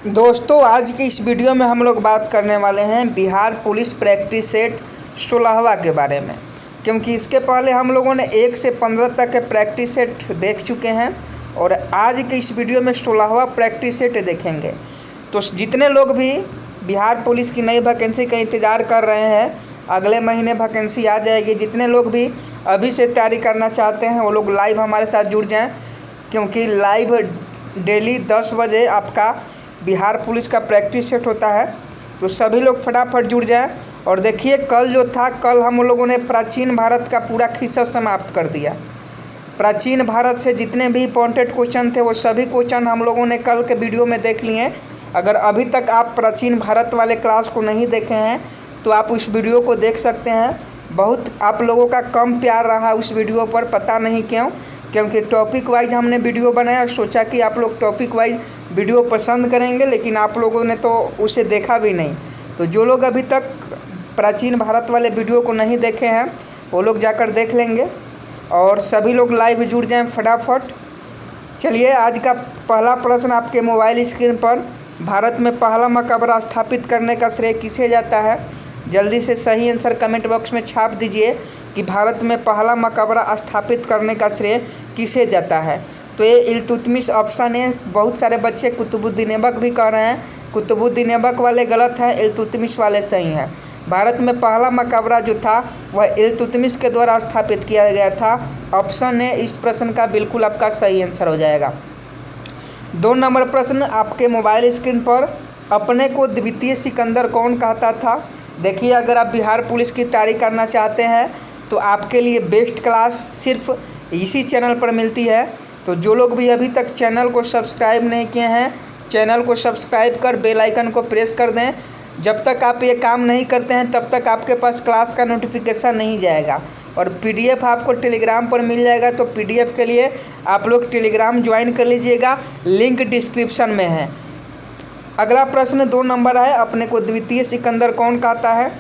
दोस्तों, आज की इस वीडियो में हम लोग बात करने वाले हैं बिहार पुलिस प्रैक्टिस सेट 16वां के बारे में। क्योंकि इसके पहले हम लोगों ने 1 से 15 तक के प्रैक्टिस सेट देख चुके हैं और आज के इस वीडियो में 16वां प्रैक्टिस सेट देखेंगे। तो जितने लोग भी बिहार पुलिस की नई वैकेंसी का इंतज़ार कर रहे हैं, अगले महीने वैकेंसी आ जाएगी। जितने लोग भी अभी से तैयारी करना चाहते हैं वो लोग लाइव हमारे साथ जुड़ जाएँ, क्योंकि लाइव डेली 10 बजे आपका बिहार पुलिस का प्रैक्टिस सेट होता है। तो सभी लोग फटाफट जुड़ जाएं। और देखिए, कल हम लोगों ने प्राचीन भारत का पूरा खिस्सा समाप्त कर दिया। प्राचीन भारत से जितने भी इंपॉर्टेंट क्वेश्चन थे वो सभी क्वेश्चन हम लोगों ने कल के वीडियो में देख लिए हैं। अगर अभी तक आप प्राचीन भारत वाले क्लास को नहीं देखे हैं तो आप उस वीडियो को देख सकते हैं। बहुत आप लोगों का कम प्यार रहा उस वीडियो पर, पता नहीं क्यों, क्योंकि टॉपिक वाइज हमने वीडियो बनाया। सोचा कि आप लोग टॉपिक वाइज वीडियो पसंद करेंगे, लेकिन आप लोगों ने तो उसे देखा भी नहीं। तो जो लोग अभी तक प्राचीन भारत वाले वीडियो को नहीं देखे हैं वो लोग जाकर देख लेंगे। और सभी लोग लाइव जुड़ जाएं फटाफट। चलिए, आज का पहला प्रश्न आपके मोबाइल स्क्रीन पर, भारत में पहला मकबरा स्थापित करने का श्रेय किसे जाता है? जल्दी से सही आंसर कमेंट बॉक्स में छाप दीजिए कि भारत में पहला मकबरा स्थापित करने का श्रेय किसे जाता है। तो ये इल्तुतमिश ऑप्शन है। बहुत सारे बच्चे कुतुबुद्दीन ऐबक भी कह रहे हैं, कुतुबुद्दीन ऐबक वाले गलत हैं, इल्तुतमिश वाले सही हैं। भारत में पहला मकबरा जो था वह इल्तुतमिश के द्वारा स्थापित किया गया था। ऑप्शन है इस प्रश्न का बिल्कुल आपका सही आंसर हो जाएगा। 2 नंबर प्रश्न आपके मोबाइल स्क्रीन पर, अपने को द्वितीय सिकंदर कौन कहता था? देखिए, अगर आप बिहार पुलिस की तैयारी करना चाहते हैं तो आपके लिए बेस्ट क्लास सिर्फ इसी चैनल पर मिलती है। तो जो लोग भी अभी तक चैनल को सब्सक्राइब नहीं किए हैं, चैनल को सब्सक्राइब कर बेल आइकन को प्रेस कर दें। जब तक आप ये काम नहीं करते हैं तब तक आपके पास क्लास का नोटिफिकेशन नहीं जाएगा। और पीडीएफ आपको टेलीग्राम पर मिल जाएगा। तो पीडीएफ के लिए आप लोग टेलीग्राम ज्वाइन कर लीजिएगा, लिंक डिस्क्रिप्शन में है। अगला प्रश्न 2 नंबर है, अपने को द्वितीय सिकंदर कौन कहता है?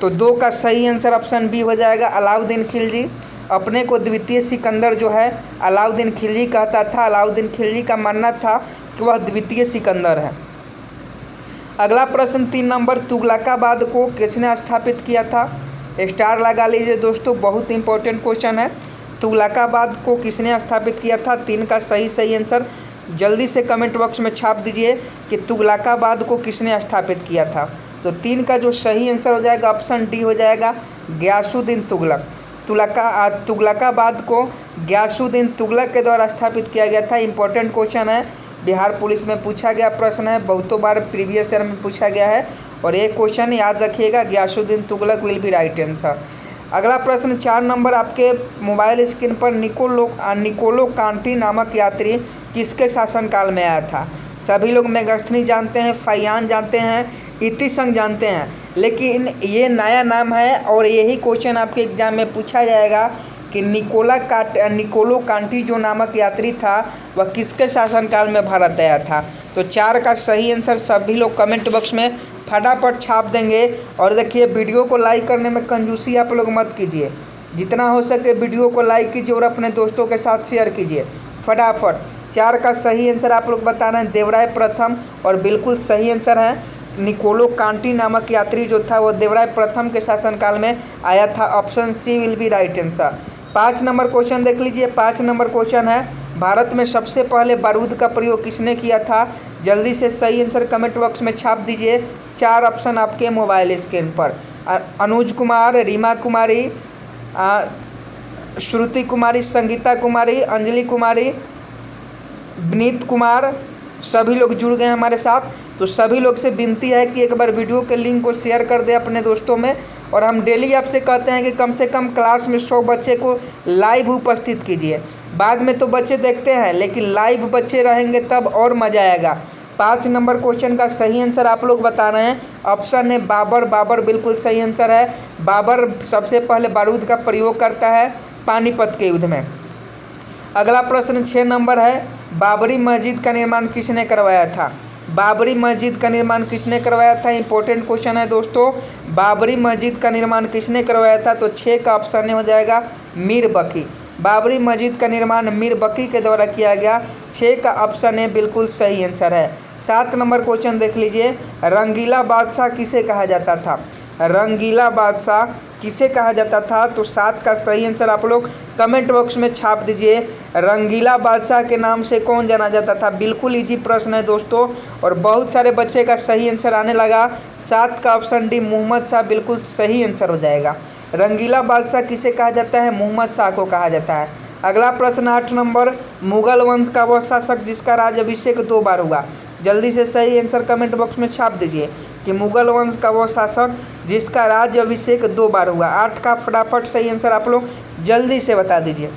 तो 2 का सही आंसर ऑप्शन बी हो जाएगा, अलाउद्दीन खिलजी। अपने को द्वितीय सिकंदर जो है अलाउद्दीन खिलजी कहता था। अलाउद्दीन खिलजी का मानना था कि वह द्वितीय सिकंदर है। अगला प्रश्न 3 नंबर, तुगलकाबाद को किसने स्थापित किया था? स्टार लगा लीजिए दोस्तों, बहुत इंपॉर्टेंट क्वेश्चन है। तुगलकाबाद को किसने स्थापित किया था? 3 का सही आंसर जल्दी से कमेंट बॉक्स में छाप दीजिए कि तुगलकाबाद को किसने स्थापित किया था। तो 3 का जो सही आंसर हो जाएगा ऑप्शन डी हो जाएगा, गयासुद्दीन तुगलक। तुगलकाबाद को गयासुद्दीन तुगलक के द्वारा स्थापित किया गया था। इंपॉर्टेंट क्वेश्चन है, बिहार पुलिस में पूछा गया प्रश्न है, बहुतों बार प्रीवियस ईयर में पूछा गया है। और एक क्वेश्चन याद रखिएगा, Ghiyasuddin Tughlaq will be right answer. अगला प्रश्न 4 नंबर आपके मोबाइल स्क्रीन पर, निकोलो कांटी नामक यात्री किसके शासनकाल में आया था? सभी लोग मेगास्थनी जानते हैं, फाइयान जानते हैं, इतिसंग जानते हैं, लेकिन ये नया नाम है और यही क्वेश्चन आपके एग्जाम में पूछा जाएगा कि निकोलो कांटी जो नामक यात्री था वह किसके शासनकाल में भारत आया था। तो 4 का सही आंसर सभी लोग कमेंट बॉक्स में फटाफट छाप देंगे। और देखिए, वीडियो को लाइक करने में कंजूसी आप लोग मत कीजिए, जितना हो सके वीडियो को लाइक कीजिए और अपने दोस्तों के साथ शेयर कीजिए फटाफट। 4 का सही आंसर आप लोग बता रहे हैं देवराय प्रथम, और बिल्कुल सही आंसर है। निकोलो कांटी नामक यात्री जो था वो देवराय प्रथम के शासनकाल में आया था। Option C will be right answer. 5 number question देख लीजिए। 5 नंबर क्वेश्चन है, भारत में सबसे पहले बारूद का प्रयोग किसने किया था? जल्दी से सही आंसर कमेंट बॉक्स में छाप दीजिए। 4 ऑप्शन आपके मोबाइल स्क्रीन पर, अनुज कुमार, रीमा कुमारी, श्रुति कुमारी, संगीता कुमारी, अंजलि कुमारी, विनीत कुमार। सभी लोग जुड़ गए हमारे साथ। तो सभी लोग से विनती है कि एक बार वीडियो के लिंक को शेयर कर दें अपने दोस्तों में। और हम डेली आपसे कहते हैं कि कम से कम क्लास में 100 बच्चे को लाइव उपस्थित कीजिए। बाद में तो बच्चे देखते हैं, लेकिन लाइव बच्चे रहेंगे तब और मज़ा आएगा। 5 नंबर क्वेश्चन का सही आंसर आप लोग बता रहे हैं, ऑप्शन है बाबर। बाबर बिल्कुल सही आंसर है। बाबर सबसे पहले बारूद का प्रयोग करता है पानीपत के युद्ध में। अगला प्रश्न 6 नंबर है, बाबरी मस्जिद का निर्माण किसने करवाया था? बाबरी मस्जिद का निर्माण किसने करवाया था? इंपॉर्टेंट क्वेश्चन है दोस्तों, बाबरी मस्जिद का निर्माण किसने करवाया था? तो 6 का ऑप्शन हो जाएगा मीर बकी। बाबरी मस्जिद का निर्माण मीर बकी के द्वारा किया गया। 6 का ऑप्शन ए बिल्कुल सही आंसर है। 7 नंबर क्वेश्चन देख लीजिए, रंगीला बादशाह किसे कहा जाता था? रंगीला बादशाह किसे कहा जाता था? तो 7 का सही आंसर आप लोग कमेंट बॉक्स में छाप दीजिए। रंगीला बादशाह के नाम से कौन जाना जाता था? बिल्कुल इजी प्रश्न है दोस्तों, और बहुत सारे बच्चे का सही आंसर आने लगा। 7 का ऑप्शन डी मोहम्मद शाह बिल्कुल सही आंसर हो जाएगा। रंगीला बादशाह किसे कहा जाता है? मोहम्मद शाह को कहा जाता है। अगला प्रश्न 8 नंबर, मुगल वंश का वह शासक जिसका राज्याभिषेक 2 बार हुआ। जल्दी से सही आंसर कमेंट बॉक्स में छाप दीजिए कि मुगल वंश का वह शासक जिसका राज्याभिषेक 2 बार हुआ। 8 का फटाफट सही आंसर आप लोग जल्दी से बता दीजिए।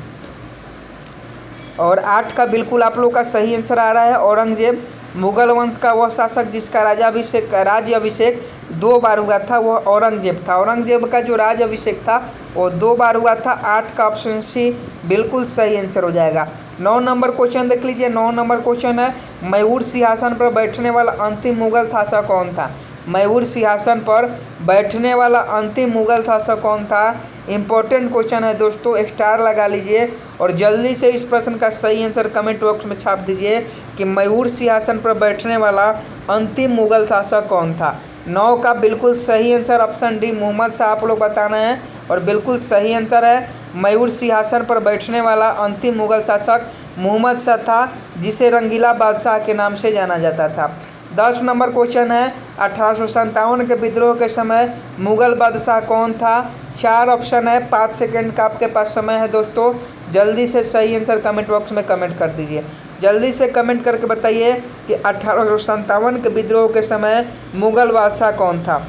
और 8 का बिल्कुल आप लोग का सही आंसर आ रहा है औरंगजेब। मुगल वंश का वह शासक जिसका राज्याभिषेक 2 बार हुआ था वह औरंगजेब था। औरंगजेब का जो राज्याभिषेक था वो 2 बार हुआ था। 8 का ऑप्शन सी बिल्कुल सही आंसर हो जाएगा। 9 नंबर क्वेश्चन देख लीजिए। 9 नंबर क्वेश्चन है, मयूर सिंहासन पर बैठने वाला अंतिम मुगल शासक कौन था? मयूर सिंहासन पर बैठने वाला अंतिम मुगल शासक कौन था? इंपॉर्टेंट क्वेश्चन है दोस्तों, स्टार लगा लीजिए और जल्दी से इस प्रश्न का सही आंसर कमेंट बॉक्स में छाप दीजिए कि मयूर सिंहासन पर बैठने वाला अंतिम मुगल शासक कौन था। 9 का बिल्कुल सही answer option D Mohammad Shah आप लोग बताना है, और बिल्कुल सही आंसर है। मयूर सिंहासन पर बैठने वाला अंतिम मुगल शासक मोहम्मद शाह था, जिसे रंगीला बादशाह के नाम से जाना जाता था। 10 नंबर क्वेश्चन है, 1857 के विद्रोह के समय मुगल बादशाह कौन था? 4 ऑप्शन है, 5 सेकंड का आपके पास समय है दोस्तों। जल्दी से सही आंसर कमेंट बॉक्स में कमेंट कर दीजिए। जल्दी से कमेंट करके बताइए कि 1857 के विद्रोह के समय मुगल बादशाह कौन था।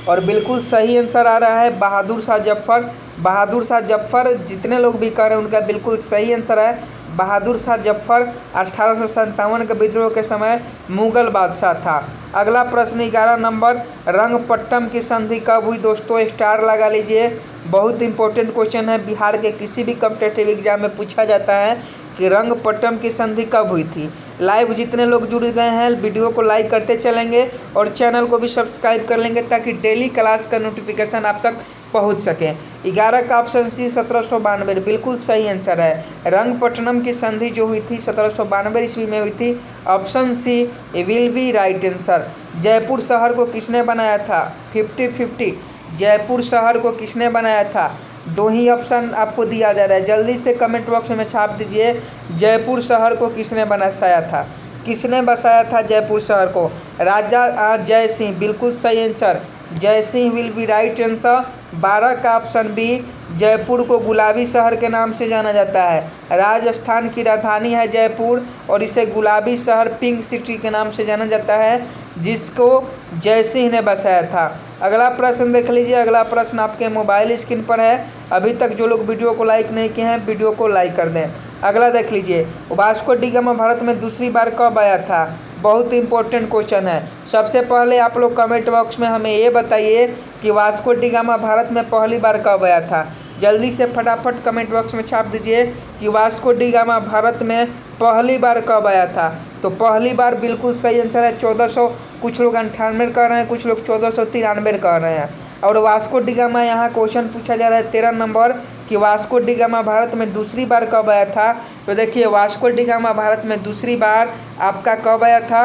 और बिल्कुल सही आंसर आ रहा है बहादुर शाह जफ़र। बहादुर शाह जफ़र जितने लोग भी कर रहे हैं उनका बिल्कुल सही आंसर है बहादुर शाह जफ़र। 1857 के विद्रोह के समय मुगल बादशाह था। अगला प्रश्न 11 नंबर, रंगपट्टम की संधि कब हुई? दोस्तों स्टार लगा लीजिए, बहुत इंपॉर्टेंट क्वेश्चन है। बिहार के किसी भी कॉम्पिटिटिव एग्जाम में पूछा जाता है कि रंगपट्टम की संधि कब हुई थी। लाइव जितने लोग जुड़ गए हैं वीडियो को लाइक करते चलेंगे और चैनल को भी सब्सक्राइब कर लेंगे ताकि डेली क्लास का नोटिफिकेशन आप तक पहुंच सके। 11 का ऑप्शन सी 1792 बिल्कुल सही आंसर है। रंगपट्टनम की संधि जो हुई थी 1792 ईस्वी में हुई थी। Option C will be right answer. Jaipur शहर को किसने बनाया था? 50-50 जयपुर शहर को किसने बनाया था? 2 ही ऑप्शन आपको दिया जा रहा है, जल्दी से कमेंट बॉक्स में छाप दीजिए जयपुर शहर को किसने बसाया था? किसने बसाया था जयपुर शहर को? राजा जय सिंह बिल्कुल सही आंसर। जय Singh will be right answer. 12 का ऑप्शन बी, जयपुर को गुलाबी शहर के नाम से जाना जाता है। राजस्थान की राजधानी है जयपुर और इसे गुलाबी शहर पिंक सिटी के नाम से जाना जाता है, जिसको जय सिंह ने बसाया था। अगला प्रश्न देख लीजिए। अगला प्रश्न आपके मोबाइल स्क्रीन पर है। अभी तक जो लोग वीडियो को लाइक नहीं किए हैं वीडियो को लाइक कर दें। अगला देख लीजिए, वास्को डी गामा भारत में दूसरी बार कब आया था? बहुत इंपॉर्टेंट क्वेश्चन है। सबसे पहले आप लोग कमेंट बॉक्स में हमें ये बताइए कि वास्को डी गामा भारत में पहली बार कब आया था। जल्दी से फटाफट कमेंट बॉक्स में छाप दीजिए कि वास्को डी गामा भारत में पहली बार कब आया था। तो पहली बार बिल्कुल सही आंसर है 1400, कुछ लोग 98 कर रहे हैं, कुछ लोग 1493 कर रहे हैं। और वास्को डी गामा यहाँ क्वेश्चन पूछा जा रहा है 13 नंबर कि वास्को डी गामा भारत में दूसरी बार कब आया था। तो देखिए वास्को डी गामा भारत में दूसरी बार आपका कब आया था?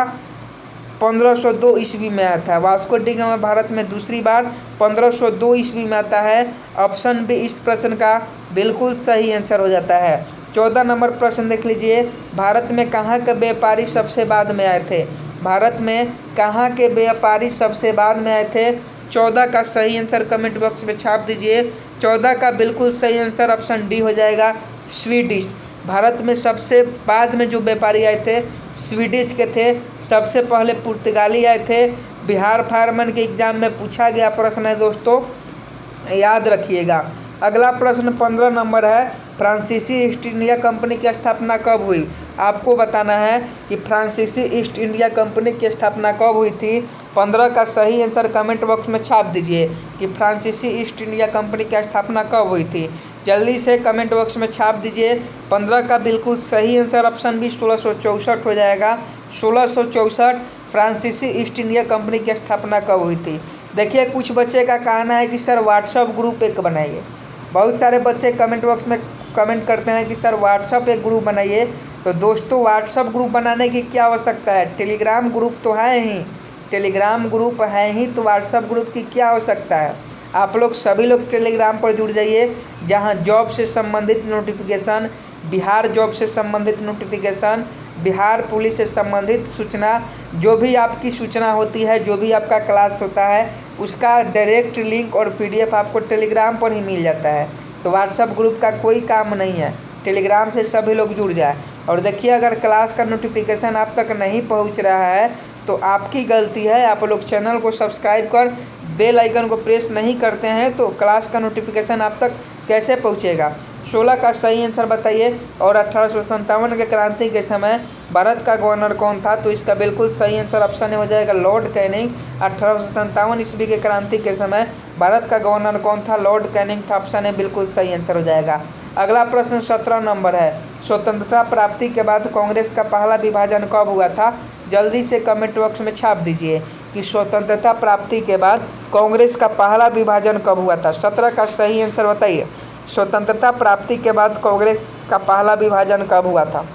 1502 ईस्वी में आया था। वास्को डी गामा भारत में दूसरी बार 1502 ईस्वी में आता है। ऑप्शन बी इस प्रश्न का बिल्कुल सही आंसर हो जाता है। 14 नंबर प्रश्न देख लीजिए, भारत में कहाँ के व्यापारी सबसे बाद में आए थे? भारत में कहाँ के व्यापारी सबसे बाद में आए थे? 14 का सही आंसर कमेंट बॉक्स में छाप दीजिए। 14 का बिल्कुल सही आंसर ऑप्शन डी हो जाएगा, स्वीडिश। भारत में सबसे बाद में जो व्यापारी आए थे स्वीडिश के थे। सबसे पहले पुर्तगाली आए थे। बिहार फायरमैन के एग्जाम में पूछा गया प्रश्न है दोस्तों, याद रखिएगा। अगला प्रश्न 15 नंबर है, फ्रांसीसी ईस्ट इंडिया कंपनी की स्थापना कब हुई? आपको बताना है कि फ्रांसीसी ईस्ट इंडिया कंपनी की स्थापना कब हुई थी। 15 का सही आंसर कमेंट बॉक्स में छाप दीजिए कि फ्रांसीसी ईस्ट इंडिया कंपनी की स्थापना कब हुई थी। जल्दी से कमेंट बॉक्स में छाप दीजिए। 15 का बिल्कुल सही आंसर ऑप्शन भी 1664 हो जाएगा। 1664 फ्रांसीसी ईस्ट इंडिया कंपनी की स्थापना कब हुई थी। देखिए कुछ बच्चे का कहना है कि सर व्हाट्सअप ग्रुप एक बनाइए। बहुत सारे बच्चे कमेंट बॉक्स में कमेंट करते हैं कि सर व्हाट्सअप एक ग्रुप बनाइए। तो दोस्तों व्हाट्सअप ग्रुप बनाने की क्या आवश्यकता है, टेलीग्राम ग्रुप तो है ही, टेलीग्राम ग्रुप है ही तो व्हाट्सअप ग्रुप की क्या आवश्यकता है। आप लोग सभी लोग टेलीग्राम पर जुड़ जाइए, जहां जॉब से संबंधित नोटिफिकेशन, बिहार जॉब से संबंधित नोटिफिकेशन, बिहार पुलिस से संबंधित सूचना, जो भी आपकी सूचना होती है, जो भी आपका क्लास होता है, उसका डायरेक्ट लिंक और PDF आपको टेलीग्राम पर ही मिल जाता है। तो व्हाट्सअप ग्रुप का कोई काम नहीं है, टेलीग्राम से सभी लोग जुड़ जाए। और देखिए अगर क्लास का नोटिफिकेशन आप तक नहीं पहुंच रहा है तो आपकी गलती है, आप लोग चैनल को सब्सक्राइब कर बेल आइकन को प्रेस नहीं करते हैं तो क्लास का नोटिफिकेशन आप तक कैसे पहुंचेगा। 16 का सही आंसर बताइए। और 1857 के क्रांति के समय भारत का गवर्नर कौन था, तो इसका बिल्कुल सही आंसर ऑप्शन हो जाएगा लॉर्ड कैनिंग। 1857 ईस्वी के क्रांति के समय भारत का गवर्नर कौन था, लॉर्ड कैनिंग था, ऑप्शन ए बिल्कुल सही आंसर हो जाएगा। अगला प्रश्न 17 नंबर है, स्वतंत्रता प्राप्ति के बाद कांग्रेस का पहला विभाजन कब हुआ था। जल्दी से कमेंट बॉक्स में छाप दीजिए कि स्वतंत्रता प्राप्ति के बाद कांग्रेस का पहला विभाजन कब हुआ था। 17 का सही आंसर बताइए, स्वतंत्रता प्राप्ति के बाद कांग्रेस का पहला विभाजन कब हुआ था।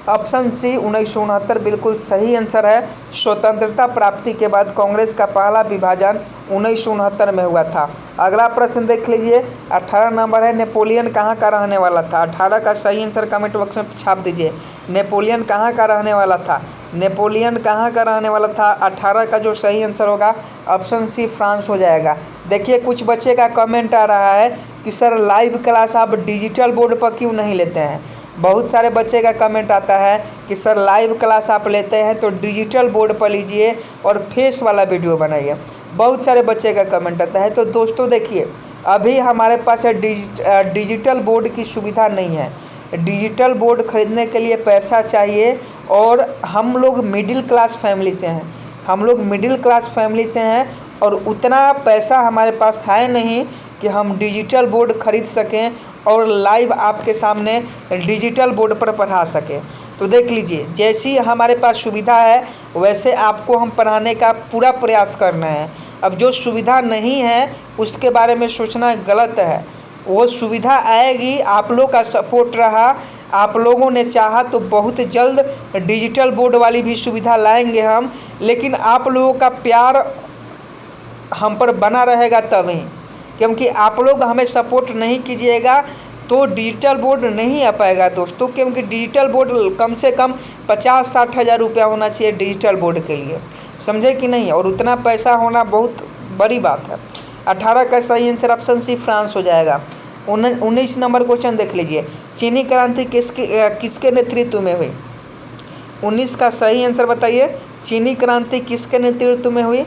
ऑप्शन सी 1969 बिल्कुल सही आंसर है। स्वतंत्रता प्राप्ति के बाद कांग्रेस का पहला विभाजन 1969 में हुआ था। अगला प्रश्न देख लीजिए, 18 नंबर है, नेपोलियन कहाँ का रहने वाला था। 18 का सही आंसर कमेंट बॉक्स में छाप दीजिए। नेपोलियन कहाँ का रहने वाला था, नेपोलियन कहाँ का रहने वाला था। 18 का जो सही आंसर होगा ऑप्शन सी फ्रांस हो जाएगा। देखिए कुछ बच्चे का कमेंट आ रहा है कि सर लाइव क्लास आप डिजिटल बोर्ड पर क्यों नहीं लेते हैं। बहुत सारे बच्चे का कमेंट आता है कि सर लाइव क्लास आप लेते हैं तो डिजिटल बोर्ड पर लीजिए और फेस वाला वीडियो बनाइए। बहुत सारे बच्चे का कमेंट आता है। तो दोस्तों देखिए अभी हमारे पास डिजिटल बोर्ड की सुविधा नहीं है। डिजिटल बोर्ड खरीदने के लिए पैसा चाहिए और हम लोग मिडिल क्लास फैमिली से हैं, हम लोग मिडिल क्लास फैमिली से हैं और उतना पैसा हमारे पास है नहीं कि हम डिजिटल बोर्ड खरीद सकें और लाइव आपके सामने डिजिटल बोर्ड पर पढ़ा सकें। तो देख लीजिए जैसी हमारे पास सुविधा है वैसे आपको हम पढ़ाने का पूरा प्रयास करना है। अब जो सुविधा नहीं है उसके बारे में सोचना गलत है, वो सुविधा आएगी। आप लोग का सपोर्ट रहा, आप लोगों ने चाहा तो बहुत जल्द डिजिटल बोर्ड वाली भी सुविधा लाएंगे हम, लेकिन आप लोगों का प्यार हम पर बना रहेगा तभी, क्योंकि आप लोग हमें सपोर्ट नहीं कीजिएगा तो डिजिटल बोर्ड नहीं आ पाएगा दोस्तों। क्योंकि डिजिटल बोर्ड कम से कम 50-60 हज़ार रुपया होना चाहिए डिजिटल बोर्ड के लिए, समझे कि नहीं, और उतना पैसा होना बहुत बड़ी बात है। 18 का सही आंसर ऑप्शन सी फ्रांस हो जाएगा। 19 नंबर क्वेश्चन देख लीजिए, चीनी क्रांति किसके नेतृत्व में हुई। 19 का सही आंसर बताइए, चीनी क्रांति किसके नेतृत्व में हुई।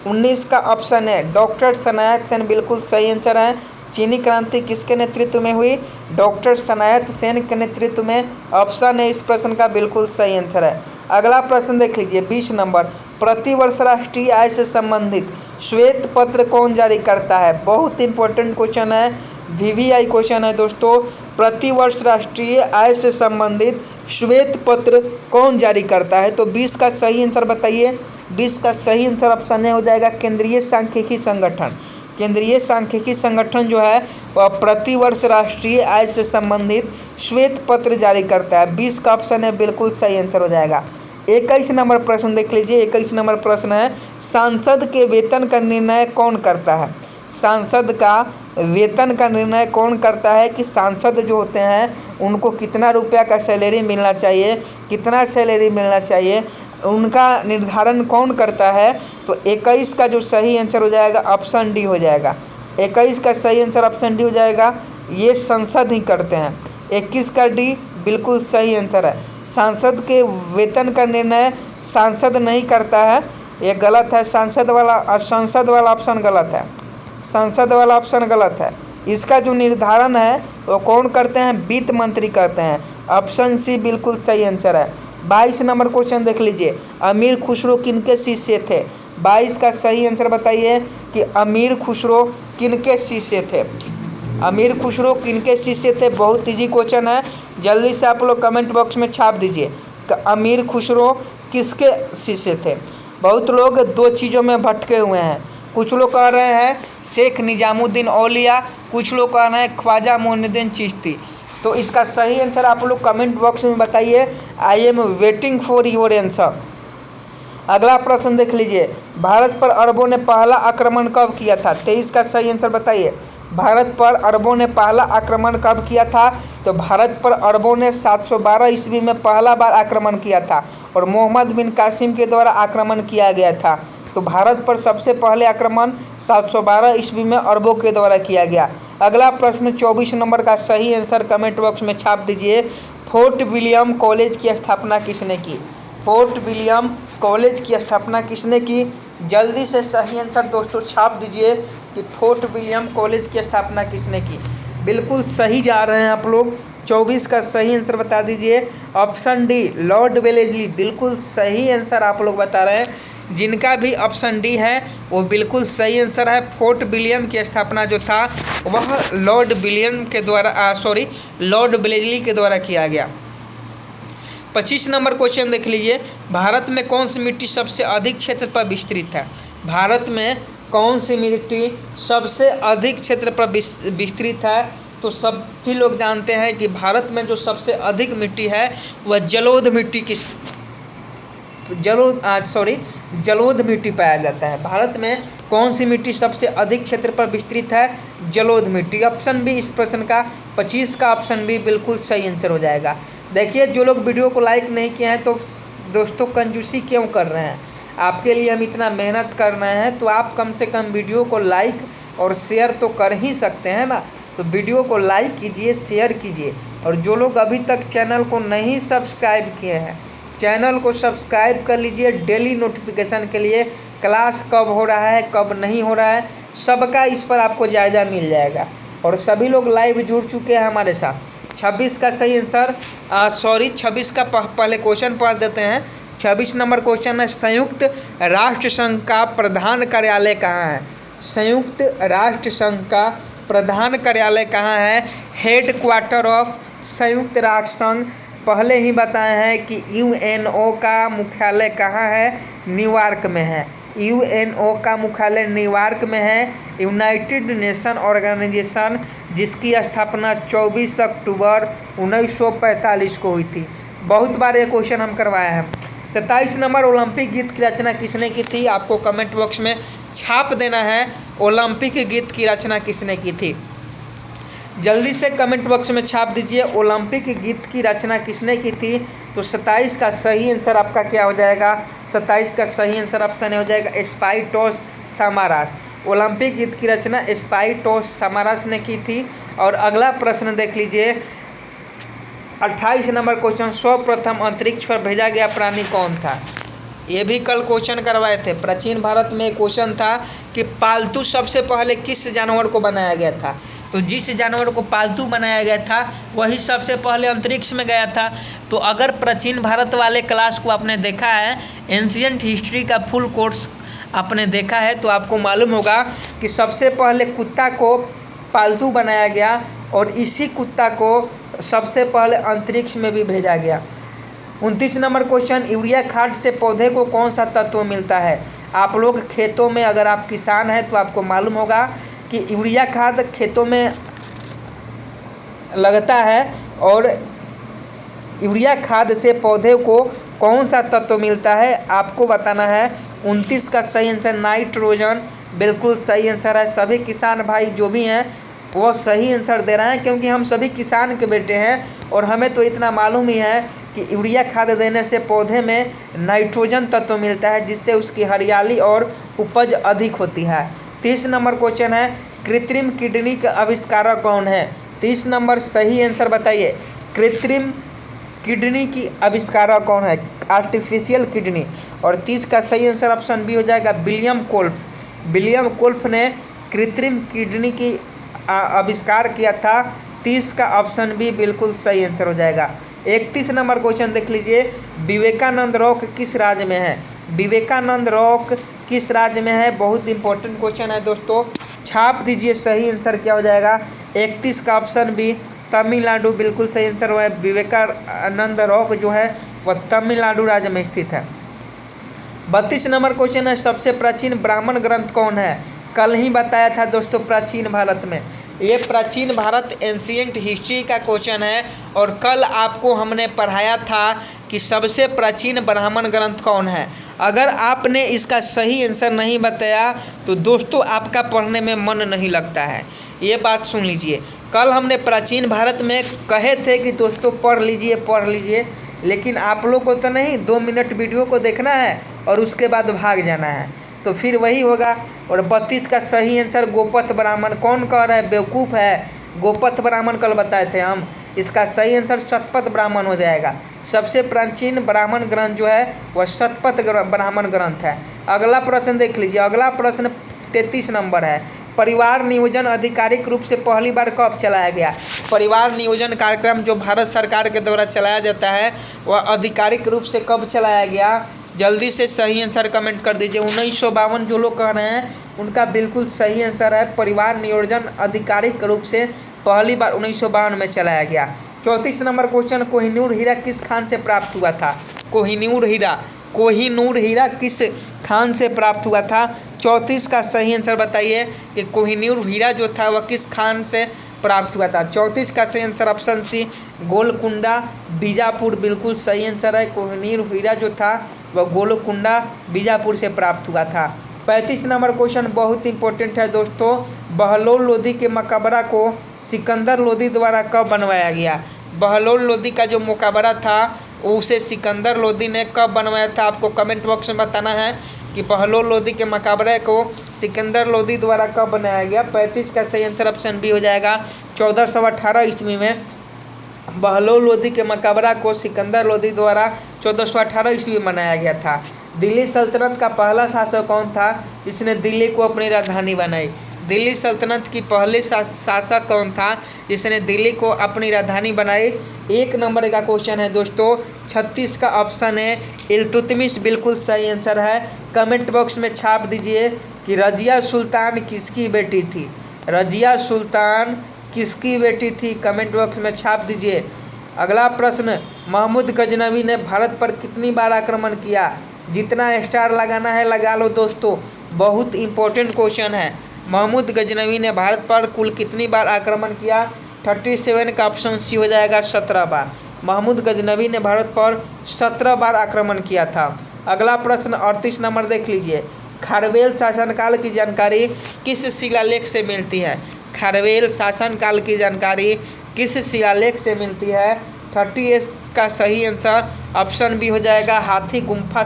19 का ऑप्शन है डॉक्टर सनायत सेन, बिल्कुल सही आंसर है। चीनी क्रांति किसके नेतृत्व में हुई, डॉक्टर सनायत सेन के नेतृत्व में, ऑप्शन है इस प्रश्न का बिल्कुल सही आंसर है। अगला प्रश्न देख लीजिए 20 नंबर, प्रतिवर्ष राष्ट्रीय आय से संबंधित श्वेत पत्र कौन जारी करता है। बहुत इंपॉर्टेंट क्वेश्चन है, VVI क्वेश्चन है दोस्तों। प्रतिवर्ष राष्ट्रीय आय से संबंधित श्वेत पत्र कौन जारी करता है। तो 20 का सही आंसर बताइए। 20 का सही आंसर ऑप्शन ए हो जाएगा केंद्रीय सांख्यिकी संगठन। केंद्रीय सांख्यिकी संगठन जो है वह प्रतिवर्ष राष्ट्रीय आय से संबंधित श्वेत पत्र जारी करता है। 20 का ऑप्शन है बिल्कुल सही आंसर हो जाएगा। 21 नंबर प्रश्न देख लीजिए। 21 नंबर प्रश्न है, सांसद के वेतन का निर्णय कौन करता है। सांसद का वेतन का निर्णय कौन करता है कि सांसद जो होते हैं उनको कितना रुपया का सैलरी मिलना चाहिए, कितना सैलरी मिलना चाहिए, उनका निर्धारण कौन करता है। तो 21 का जो सही आंसर हो जाएगा ऑप्शन डी हो जाएगा। 21 का सही आंसर ऑप्शन डी हो जाएगा, ये संसद ही करते हैं। 21 का डी बिल्कुल सही आंसर है। सांसद के वेतन का निर्णय सांसद नहीं करता है, ये गलत है। संसद वाला ऑप्शन गलत है, संसद वाला ऑप्शन गलत है। इसका जो निर्धारण है वो कौन करते हैं, वित्त मंत्री करते हैं। ऑप्शन सी बिल्कुल सही आंसर है। 22 नंबर क्वेश्चन देख लीजिए, अमीर खुसरो किनके शिष्य थे। 22 का सही आंसर बताइए कि अमीर खुसरो किनके शिष्य थे। अमीर खुसरो किनके शिष्य थे, बहुत ईजी क्वेश्चन है, जल्दी से आप लोग कमेंट बॉक्स में छाप दीजिए कि अमीर खुसरो किसके शिष्य थे। बहुत लोग दो चीज़ों में भटके हुए हैं, कुछ लोग कह रहे हैं शेख निजामुद्दीन औलिया, कुछ लोग कहना है ख्वाजा मोइनुद्दीन चिश्ती। तो इसका सही आंसर आप लोग कमेंट बॉक्स में बताइए। I am waiting for your answer. अगला प्रश्न देख लीजिए, भारत पर अरबों ने पहला आक्रमण कब किया था? 23 का सही आंसर बताइए। भारत पर अरबों ने पहला आक्रमण कब किया था? तो भारत पर अरबों ने 712 ईस्वी में पहला बार आक्रमण किया था और मोहम्मद बिन कासिम के द्वारा आक्रमण किया गया था। तो भारत पर सबसे पहले आक्रमण 712 ईस्वी में अरबों के द्वारा किया गया। अगला प्रश्न 24 नंबर का सही आंसर कमेंट बॉक्स में छाप दीजिए। फोर्ट विलियम कॉलेज की स्थापना किसने की? फोर्ट विलियम कॉलेज की स्थापना किसने की? जल्दी से सही आंसर दोस्तों छाप दीजिए कि फोर्ट विलियम कॉलेज की स्थापना किसने की। बिल्कुल सही जा रहे हैं आप लोग। 24 का सही आंसर बता दीजिए। ऑप्शन डी लॉर्ड वेलेस्ली, बिल्कुल सही आंसर आप लोग बता रहे हैं। जिनका भी ऑप्शन डी है वो बिल्कुल सही आंसर है। फोर्ट विलियम की स्थापना जो था वह लॉर्ड वेलेस्ली के द्वारा किया गया। 25 नंबर क्वेश्चन देख लीजिए, भारत में कौन सी मिट्टी सबसे अधिक क्षेत्र पर विस्तृत है? भारत में कौन सी मिट्टी सबसे अधिक क्षेत्र पर विस्तृत है? तो सभी लोग जानते हैं कि भारत में जो सबसे अधिक मिट्टी है वह जलोढ़ मिट्टी पाया जाता है। भारत में कौन सी मिट्टी सबसे अधिक क्षेत्र पर विस्तृत है? जलोढ़ मिट्टी। ऑप्शन बी इस प्रश्न का 25 का ऑप्शन बी बिल्कुल सही आंसर हो जाएगा। देखिए, जो लोग वीडियो को लाइक नहीं किए हैं तो दोस्तों कंजूसी क्यों कर रहे हैं? आपके लिए हम इतना मेहनत कर रहे हैं तो आप कम से कम वीडियो को लाइक और शेयर तो कर ही सकते हैं ना। तो वीडियो को लाइक कीजिए, शेयर कीजिए। और जो लोग अभी तक चैनल को नहीं सब्सक्राइब किए हैं, चैनल को सब्सक्राइब कर लीजिए डेली नोटिफिकेशन के लिए। क्लास कब हो रहा है, कब नहीं हो रहा है, सबका इस पर आपको जायज़ा मिल जाएगा। और सभी लोग लाइव जुड़ चुके हैं हमारे साथ। 26 का सही आंसर 26 का पहले क्वेश्चन पढ़ देते हैं। 26 नंबर क्वेश्चन है, संयुक्त राष्ट्र संघ का प्रधान कार्यालय कहाँ है? संयुक्त राष्ट्र संघ का प्रधान कार्यालय कहाँ है? हेड क्वार्टर ऑफ संयुक्त राष्ट्र संघ पहले ही बताए हैं कि यूएनओ का मुख्यालय कहाँ है? न्यूयॉर्क में है। यूएनओ का मुख्यालय न्यूयॉर्क में है। यूनाइटेड नेशन ऑर्गेनाइजेशन जिसकी स्थापना 24 अक्टूबर 1945 को हुई थी। बहुत बार ये क्वेश्चन हम करवाए हैं। 27 नंबर, ओलंपिक गीत की रचना किसने की थी? आपको कमेंट बॉक्स में छाप देना है ओलंपिक गीत की रचना किसने की थी। जल्दी से कमेंट बॉक्स में छाप दीजिए ओलंपिक गीत की रचना किसने की थी। तो 27 का सही आंसर आपका क्या हो जाएगा? 27 का सही आंसर ऑप्शन हो जाएगा स्पाइटोस समारास। ओलंपिक गीत की रचना स्पाइटोस समारास ने की थी। और अगला प्रश्न देख लीजिए, 28 नंबर क्वेश्चन, सर्वप्रथम अंतरिक्ष पर भेजा गया प्राणी कौन था? ये भी कल क्वेश्चन करवाए थे। प्राचीन भारत में क्वेश्चन था कि पालतू सबसे पहले किस जानवर को बनाया गया था? तो जिस जानवर को पालतू बनाया गया था वही सबसे पहले अंतरिक्ष में गया था। तो अगर प्राचीन भारत वाले क्लास को आपने देखा है, एंशिएंट हिस्ट्री का फुल कोर्स आपने देखा है, तो आपको मालूम होगा कि सबसे पहले कुत्ता को पालतू बनाया गया और इसी कुत्ता को सबसे पहले अंतरिक्ष में भी भेजा गया। 29 नंबर क्वेश्चन, यूरिया खाद से पौधे को कौन सा तत्व मिलता है? आप लोग खेतों में, अगर आप किसान हैं तो आपको मालूम होगा कि यूरिया खाद खेतों में लगता है और यूरिया खाद से पौधे को कौन सा तत्व मिलता है आपको बताना है। 29 का सही आंसर नाइट्रोजन, बिल्कुल सही आंसर है। सभी किसान भाई जो भी हैं वो सही आंसर दे रहे हैं, क्योंकि हम सभी किसान के बेटे हैं और हमें तो इतना मालूम ही है कि यूरिया खाद देने से पौधे में नाइट्रोजन तत्व मिलता है, जिससे उसकी हरियाली और उपज अधिक होती है। 30 नंबर क्वेश्चन है, कृत्रिम किडनी का आविष्कारक कौन है? 30 नंबर सही आंसर बताइए। कृत्रिम किडनी की आविष्कारक कौन है? Artificial kidney. और 30 का सही आंसर ऑप्शन बी हो जाएगा विलियम कोल्फ। विलियम कोल्फ ने कृत्रिम किडनी की आविष्कार किया था। 30 का ऑप्शन बी बिल्कुल सही आंसर हो जाएगा। 31 नंबर क्वेश्चन देख लीजिए, विवेकानंद रॉक किस राज्य में है? विवेकानंद रॉक किस राज्य में है? बहुत इंपॉर्टेंट क्वेश्चन है दोस्तों, छाप दीजिए सही आंसर क्या हो जाएगा। 31 का ऑप्शन बी तमिलनाडु, बिल्कुल सही आंसर हुआ है। विवेकानंद रॉक जो है वह तमिलनाडु राज्य में स्थित है। 32 नंबर क्वेश्चन है, सबसे प्राचीन ब्राह्मण ग्रंथ कौन है? कल ही बताया था दोस्तों प्राचीन भारत में। ये प्राचीन भारत एंशिएंट हिस्ट्री का क्वेश्चन है और कल आपको हमने पढ़ाया था कि सबसे प्राचीन ब्राह्मण ग्रंथ कौन है। अगर आपने इसका सही आंसर नहीं बताया तो दोस्तों आपका पढ़ने में मन नहीं लगता है। ये बात सुन लीजिए, कल हमने प्राचीन भारत में कहे थे कि दोस्तों पढ़ लीजिए, लेकिन आप लोग को तो नहीं 2 मिनट वीडियो को देखना है और उसके बाद भाग जाना है, तो फिर वही होगा। और 32 का सही आंसर गोपथ ब्राह्मण। कौन कह रहा है बेवकूफ़ है, गोपथ ब्राह्मण कल बताए थे हम। इसका सही आंसर शतपथ ब्राह्मण हो जाएगा। सबसे प्राचीन ब्राह्मण ग्रंथ जो है वह शतपथ ब्राह्मण ग्रंथ है। अगला प्रश्न देख लीजिए, अगला प्रश्न 33 नंबर है। परिवार नियोजन आधिकारिक रूप से पहली बार कब चलाया गया। परिवार नियोजन कार्यक्रम जो भारत सरकार के द्वारा चलाया जाता है वह आधिकारिक रूप से कब चलाया गया। जल्दी से सही आंसर कमेंट कर दीजिए। 1952 जो लोग कह रहे हैं उनका बिल्कुल सही आंसर है, परिवार नियोजन आधिकारिक रूप से पहली बार 1952 में चलाया गया। 34 नंबर क्वेश्चन, कोहिनूर हीरा किस खान से प्राप्त हुआ था। कोहिनूर हीरा किस खान से प्राप्त हुआ था। 34 का सही आंसर बताइए कि कोहिनूर हीरा जो था वह किस खान से प्राप्त हुआ था। 34 का सही answer option C Golconda Bijapur बिल्कुल सही आंसर है। कोहिनूर हीरा जो था वह गोलकुंडा बीजापुर से प्राप्त हुआ था। 35 नंबर क्वेश्चन बहुत इंपॉर्टेंट है दोस्तों, बहलोल लोदी के मकबरा को सिकंदर लोदी द्वारा कब बनवाया गया। बहलोल लोदी का जो मकबरा था उसे सिकंदर लोदी ने कब बनवाया था, आपको कमेंट बॉक्स में बताना है कि बहलोल लोदी के मकबरे को सिकंदर लोदी द्वारा कब बनाया गया। 35 का सही आंसर ऑप्शन बी हो जाएगा। 1418 ईस्वी में बहलोल लोदी के मकबरा को सिकंदर लोदी द्वारा 1418 ईस्वी में बनाया गया था। दिल्ली सल्तनत का पहला शासक कौन था जिसने दिल्ली को अपनी राजधानी बनाई। दिल्ली सल्तनत की पहले शासक कौन था जिसने दिल्ली को अपनी राजधानी बनाई। 1 नंबर का क्वेश्चन है दोस्तों। 36 का ऑप्शन है इल्तुतमिश बिल्कुल सही आंसर है। कमेंट बॉक्स में छाप दीजिए कि रजिया सुल्तान किसकी बेटी थी। रजिया सुल्तान किसकी बेटी थी, कमेंट बॉक्स में छाप दीजिए। अगला प्रश्न, महमूद गजनवी ने भारत पर कितनी बार आक्रमण किया। जितना स्टार लगाना है लगा लो दोस्तों, बहुत इंपॉर्टेंट क्वेश्चन है। महमूद गजनवी ने भारत पर कुल कितनी बार आक्रमण किया। 37 का ऑप्शन सी हो जाएगा 17 बार। महमूद गजनवी ने भारत पर 17 बार आक्रमण किया था। अगला प्रश्न 38 नंबर देख लीजिए, खारवेल शासनकाल की जानकारी किस शिलालेख से मिलती है। खारवेल शासनकाल की जानकारी किस शिलालेख से मिलती है। 38 का सही आंसर ऑप्शन बी हो जाएगा हाथी गुम्फा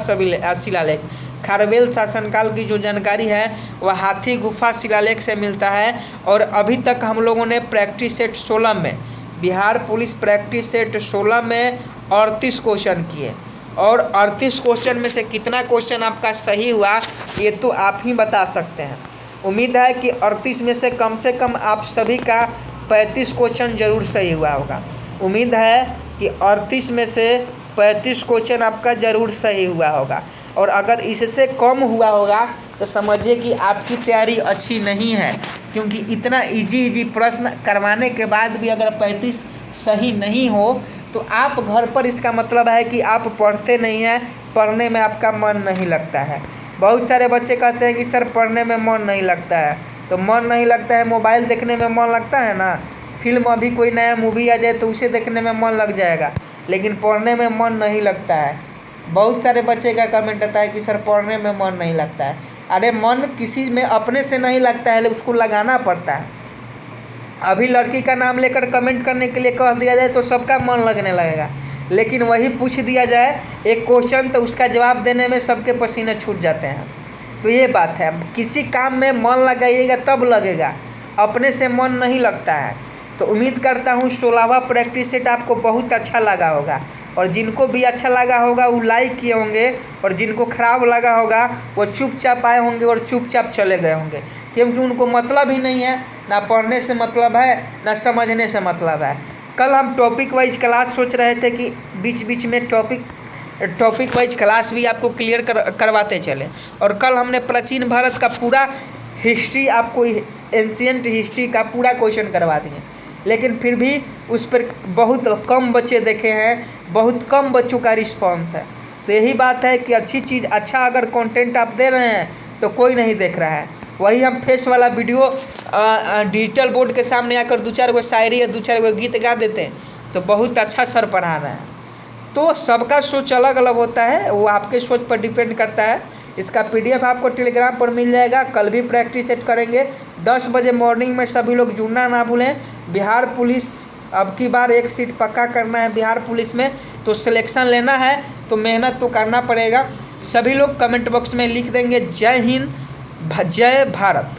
शिलालेख। खारवेल शासनकाल की जो जानकारी है वह हाथी गुफा शिलालेख से मिलता है। और अभी तक हम लोगों ने प्रैक्टिस सेट 16 में, बिहार पुलिस प्रैक्टिस सेट 16 में 38 क्वेश्चन किए और 38 क्वेश्चन में से कितना क्वेश्चन आपका सही हुआ ये तो आप ही बता सकते हैं। उम्मीद है कि 38 में से कम आप सभी का 35 क्वेश्चन जरूर सही हुआ होगा। उम्मीद है कि 38 में से 35 क्वेश्चन आपका ज़रूर सही हुआ होगा। और अगर इससे कम हुआ होगा तो समझिए कि आपकी तैयारी अच्छी नहीं है, क्योंकि इतना इजी प्रश्न करवाने के बाद भी अगर 35 सही नहीं हो तो आप घर पर, इसका मतलब है कि आप पढ़ते नहीं हैं, पढ़ने में आपका मन नहीं लगता है। बहुत सारे बच्चे कहते हैं कि सर पढ़ने में मन नहीं लगता है, तो मन नहीं लगता है, मोबाइल देखने में मन लगता है ना। फिल्म अभी कोई नया मूवी आ जाए तो उसे देखने में मन लग जाएगा, लेकिन पढ़ने में मन नहीं लगता है। बहुत सारे बच्चे का कमेंट आता है कि सर पढ़ने में मन नहीं लगता है। अरे मन किसी में अपने से नहीं लगता है, उसको लगाना पड़ता है। अभी लड़की का नाम लेकर कमेंट करने के लिए कह दिया जाए तो सबका मन लगने लगेगा, लेकिन वही पूछ दिया जाए एक क्वेश्चन तो उसका जवाब देने में सबके पसीने छूट जाते हैं। तो ये बात है, किसी काम में मन लगाइएगा तब लगेगा, अपने से मन नहीं लगता है। तो उम्मीद करता हूँ 16वां प्रैक्टिस सेट आपको बहुत अच्छा लगा होगा, और जिनको भी अच्छा लगा होगा वो लाइक किए होंगे, और जिनको ख़राब लगा होगा वो चुपचाप आए होंगे और चुपचाप चले गए होंगे, क्योंकि उनको मतलब ही नहीं है, ना पढ़ने से मतलब है ना समझने से मतलब है। कल हम टॉपिक वाइज क्लास सोच रहे थे कि बीच बीच में टॉपिक वाइज क्लास भी आपको क्लियर करवाते चले, और कल हमने प्राचीन भारत का पूरा हिस्ट्री, आपको एंशिएंट हिस्ट्री का पूरा क्वेश्चन करवा दिए, लेकिन फिर भी उस पर बहुत कम बच्चे देखे हैं, बहुत कम बच्चों का रिस्पॉन्स है। तो यही बात है कि अच्छी चीज़, अच्छा अगर कंटेंट आप दे रहे हैं तो कोई नहीं देख रहा है, वही हम फेस वाला वीडियो डिजिटल बोर्ड के सामने आकर 2-4 गो शायरी या 2-4 गो गीत गा देते हैं तो बहुत अच्छा सर पढ़ा रहे हैं। तो सबका सोच अलग अलग होता है, वो आपके सोच पर डिपेंड करता है। इसका PDF आपको टेलीग्राम पर मिल जाएगा। कल भी प्रैक्टिस सेट करेंगे 10 बजे मॉर्निंग में, सभी लोग जुड़ना ना भूलें। बिहार पुलिस अब की बार 1 सीट पक्का करना है बिहार पुलिस में, तो सिलेक्शन लेना है तो मेहनत तो करना पड़ेगा। सभी लोग कमेंट बॉक्स में लिख देंगे जय हिंद, जय भारत।